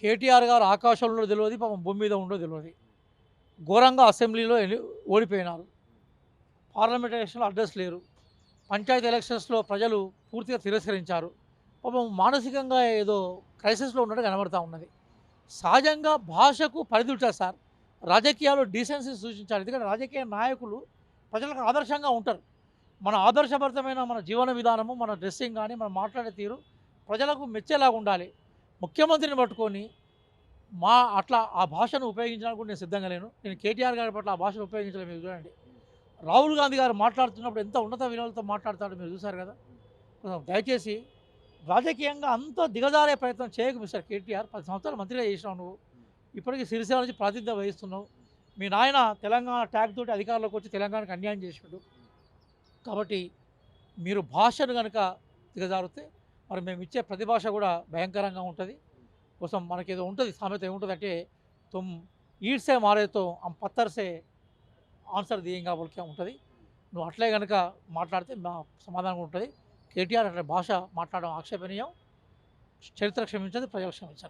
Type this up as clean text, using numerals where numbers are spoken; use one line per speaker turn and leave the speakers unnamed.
కేటీఆర్ గారు ఆకాశంలో తెలవదు, పాపం భూమి మీద ఉండో తెలవదు. ఘోరంగా అసెంబ్లీలో ఓడిపోయినారు. పార్లమెంట్ ఎలక్షన్‌లో అడ్రస్ లేరు. పంచాయతీ ఎలక్షన్స్‌లో ప్రజలు పూర్తిగా తిరస్కరించారు. పాపం మానసికంగా ఏదో క్రైసిస్‌లో ఉన్నట్టు కనబడతా ఉన్నది. సహజంగా భాషకు పరిధి ఉంటది సార్. రాజకీయాల్లో డీసెన్సీ సూచించాలి. ఎందుకంటే రాజకీయ నాయకులు ప్రజలకు ఆదర్శంగా ఉంటారు. మన ఆదర్శభరితమైన మన జీవన విధానము, మన డ్రెస్సింగ్ గాని, మనం మాట్లాడే తీరు ప్రజలకు మెచ్చేలాగా ఉండాలి. ముఖ్యమంత్రిని పట్టుకొని అట్లా ఆ భాషను ఉపయోగించడానికి కూడా నేను సిద్ధంగా లేను. నేను కేటీఆర్ గారి పట్ల ఆ భాషను ఉపయోగించలేదు, మీరు చూడండి. రాహుల్ గాంధీ గారు మాట్లాడుతున్నప్పుడు ఎంత ఉన్నత విలువలతో మాట్లాడతాడో మీరు చూసారు కదా! దయచేసి రాజకీయంగా అంత దిగజారే ప్రయత్నం చేయకు మిస్టర్ కేటీఆర్. 10 సంవత్సరాలు మంత్రిగా చేసినావు నువ్వు. ఇప్పటికి సిరిసిల్ల నుంచి ప్రాతినిధ్యం వహిస్తున్నావు. మీ నాయన తెలంగాణ ట్యాగ్ తోటి అధికారంలోకి వచ్చి తెలంగాణకు అన్యాయం చేసిండు. కాబట్టి మీరు భాషను గనక దిగజారితే మరి మేమిచ్చే ప్రతి భాష కూడా భయంకరంగా ఉంటది. కోసం మనకేదో ఉంటది, సామెత ఏముంటదంటే, తుమ్ ఈట్ సే మారే తో హమ్ పత్తర్ సే ఆన్సర్ దియేంగా బోల్‌కే ఉంటది. నువ్వు అట్లే గనక మాట్లాడితే మా సమాధానం ఉంటది. కేటీఆర్ అట్లా భాష మాట్లాడడం ఆక్షేపణీయం. చరిత్ర క్షమించదు, ప్రజలు క్షమించరు.